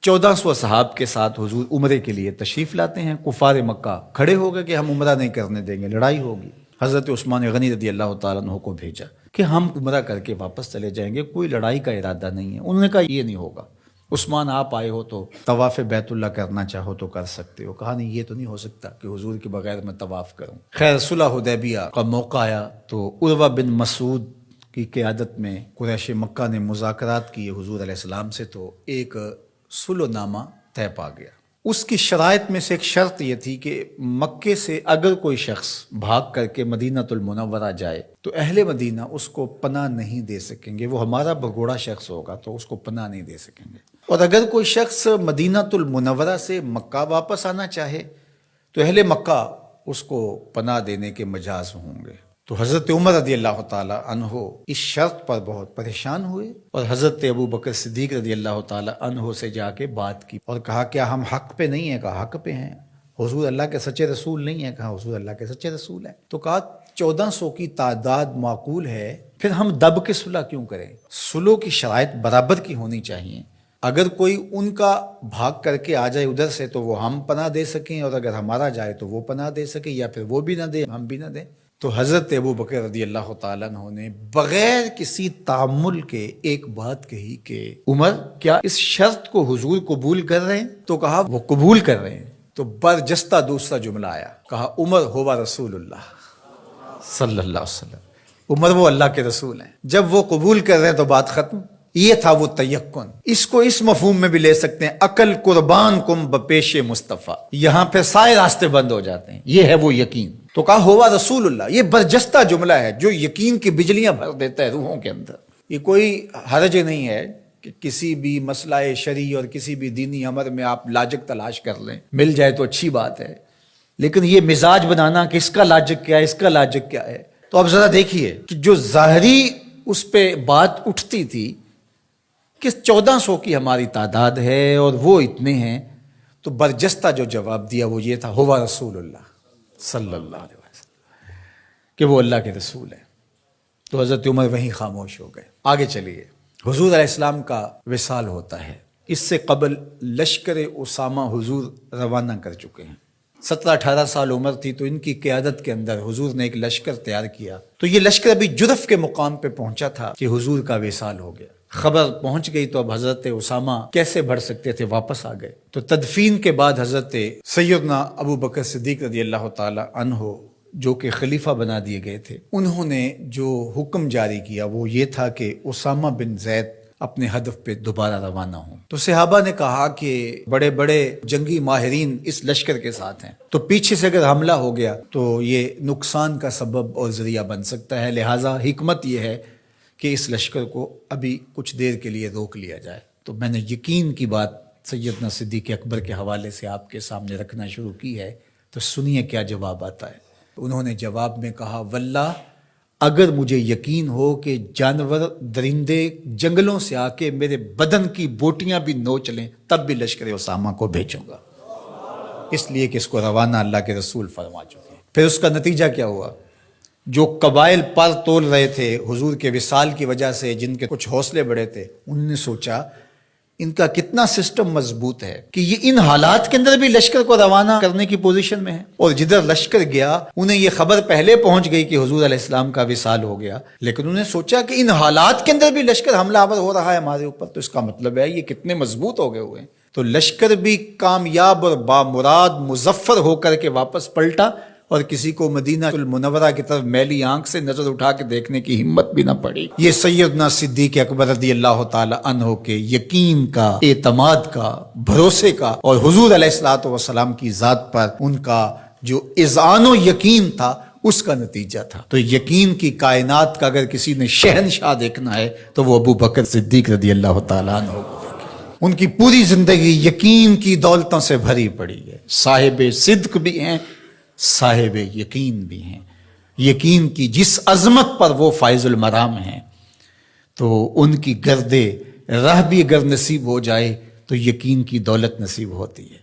1400 صحاب کے ساتھ حضور عمرے کے لیے تشریف لاتے ہیں. کفار مکہ کھڑے ہو گئے کہ ہم عمرہ نہیں کرنے دیں گے، لڑائی ہوگی. حضرت عثمان غنی رضی اللہ تعالیٰ عنہ کو بھیجا کہ ہم عمرہ کر کے واپس چلے جائیں گے، کوئی لڑائی کا ارادہ نہیں ہے. انہوں نے کہا یہ نہیں ہوگا. عثمان آپ آئے ہو تو طواف بیت اللہ کرنا چاہو تو کر سکتے ہو. کہا نہیں، یہ تو نہیں ہو سکتا کہ حضور کے بغیر میں طواف کروں. خیر صلح حدیبیہ کا موقع آیا تو عروہ بن مسعود کی قیادت میں قریش مکہ نے مذاکرات کیے حضور علیہ السلام سے، تو ایک صلح نامہ طے پا گیا. اس کی شرائط میں سے ایک شرط یہ تھی کہ مکے سے اگر کوئی شخص بھاگ کر کے مدینہ المنورہ جائے تو اہل مدینہ اس کو پناہ نہیں دے سکیں گے. وہ ہمارا بھگوڑا شخص ہوگا تو اس کو پناہ نہیں دے سکیں گے. اور اگر کوئی شخص مدینہ المنورہ سے مکہ واپس آنا چاہے تو اہل مکہ اس کو پناہ دینے کے مجاز ہوں گے. تو حضرت عمر رضی اللہ تعالی عنہ اس شرط پر بہت پریشان ہوئے اور حضرت ابو بکر صدیق رضی اللہ تعالی عنہ سے جا کے بات کی اور کہا کیا ہم حق پہ نہیں ہیں؟ کہا حق پہ ہیں. حضور اللہ کے سچے رسول نہیں ہیں؟ کہا حضور اللہ کے سچے رسول ہیں. تو کہا 1400 کی تعداد معقول ہے، پھر ہم دب کے صلح کیوں کریں؟ صلح کی شرائط برابر کی ہونی چاہیے. اگر کوئی ان کا بھاگ کر کے آ جائے ادھر سے تو وہ ہم پناہ دے سکیں، اور اگر ہمارا جائے تو وہ پناہ دے سکیں، یا پھر وہ بھی نہ دے ہم بھی نہ دیں. تو حضرت ابو بکر رضی اللہ تعالیٰ عنہ نے بغیر کسی تعامل کے ایک بات کہی کہ عمر کیا اس شرط کو حضور قبول کر رہے ہیں؟ تو کہا وہ قبول کر رہے ہیں. تو برجستہ دوسرا جملہ آیا، کہا عمر ہوا رسول اللہ صلی اللہ علیہ وسلم. عمر وہ اللہ کے رسول ہیں. جب وہ قبول کر رہے ہیں تو بات ختم. یہ تھا وہ تیقن. اس کو اس مفہوم میں بھی لے سکتے ہیں، عقل قربان کم بپیش مصطفیٰ. یہاں پہ سارے راستے بند ہو جاتے ہیں. یہ ہے وہ یقین. تو کہا ہوا رسول اللہ. یہ برجستہ جملہ ہے جو یقین کی بجلیاں بھر دیتا ہے روحوں کے اندر. یہ کوئی حرج نہیں ہے کہ کسی بھی مسئلہ شرعی اور کسی بھی دینی امر میں آپ لاجک تلاش کر لیں، مل جائے تو اچھی بات ہے. لیکن یہ مزاج بنانا کہ اس کا لاجک کیا ہے، اس کا لاجک کیا ہے. تو اب ذرا دیکھیے کہ جو ظاہری اس پہ بات اٹھتی تھی کہ 1400 کی ہماری تعداد ہے اور وہ اتنے ہیں، تو برجستہ جو جواب دیا وہ یہ تھا ہوا رسول اللہ صلی اللہ علیہ وسلم، کہ وہ اللہ کے رسول ہیں. تو حضرت عمر وہیں خاموش ہو گئے. آگے چلیے. حضور علیہ السلام کا وصال ہوتا ہے. اس سے قبل لشکر اسامہ حضور روانہ کر چکے ہیں. 17-18 سال عمر تھی تو ان کی قیادت کے اندر حضور نے ایک لشکر تیار کیا. تو یہ لشکر ابھی جرف کے مقام پہ پہنچا تھا کہ حضور کا وصال ہو گیا. خبر پہنچ گئی تو اب حضرت اسامہ کیسے بڑھ سکتے تھے، واپس آ گئے. تو تدفین کے بعد حضرت سیدنا ابو بکر صدیق رضی اللہ تعالی عنہ جو کہ خلیفہ بنا دیے گئے تھے، انہوں نے جو حکم جاری کیا وہ یہ تھا کہ اسامہ بن زید اپنے ہدف پہ دوبارہ روانہ ہوں. تو صحابہ نے کہا کہ بڑے بڑے جنگی ماہرین اس لشکر کے ساتھ ہیں، تو پیچھے سے اگر حملہ ہو گیا تو یہ نقصان کا سبب اور ذریعہ بن سکتا ہے. لہٰذا حکمت یہ ہے کہ اس لشکر کو ابھی کچھ دیر کے لیے روک لیا جائے. تو میں نے یقین کی بات سیدنا صدیق اکبر کے حوالے سے آپ کے سامنے رکھنا شروع کی ہے. تو سنیے کیا جواب آتا ہے. انہوں نے جواب میں کہا واللہ اگر مجھے یقین ہو کہ جانور درندے جنگلوں سے آ کے میرے بدن کی بوٹیاں بھی نوچ لیں تب بھی لشکر اسامہ کو بھیجوں گا، اس لیے کہ اس کو روانہ اللہ کے رسول فرما چکے ہیں. پھر اس کا نتیجہ کیا ہوا؟ جو قبائل پر تول رہے تھے حضور کے وصال کی وجہ سے، جن کے کچھ حوصلے بڑے تھے، انہوں نے سوچا ان کا کتنا سسٹم مضبوط ہے کہ یہ ان حالات کے اندر بھی لشکر کو روانہ کرنے کی پوزیشن میں ہے. اور جدھر لشکر گیا انہیں یہ خبر پہلے پہنچ گئی کہ حضور علیہ السلام کا وصال ہو گیا، لیکن انہوں نے سوچا کہ ان حالات کے اندر بھی لشکر حملہ آور ہو رہا ہے ہمارے اوپر، تو اس کا مطلب ہے یہ کتنے مضبوط ہو گئے ہوئے ہیں. تو لشکر بھی کامیاب اور بامراد مظفر ہو کر کے واپس پلٹا، اور کسی کو مدینہ المنورہ کی طرف میلی آنکھ سے نظر اٹھا کے دیکھنے کی ہمت بھی نہ پڑی. یہ سیدنا صدیق اکبر رضی اللہ تعالی عنہ کے یقین کا، اعتماد کا، بھروسے کا، اور حضور علیہ الصلوۃ والسلام کی ذات پر ان کا جو اذعان و یقین تھا اس کا نتیجہ تھا. تو یقین کی کائنات کا اگر کسی نے شہنشاہ دیکھنا ہے تو وہ ابو بکر صدیق رضی اللہ تعالی عنہ کو دیکھے. ان کی پوری زندگی یقین کی دولتوں سے بھری پڑی ہے. صاحب صدق بھی ہیں، صاحب یقین بھی ہیں. یقین کی جس عظمت پر وہ فائز المرام ہیں، تو ان کی گردے راہ بھی اگر نصیب ہو جائے تو یقین کی دولت نصیب ہوتی ہے.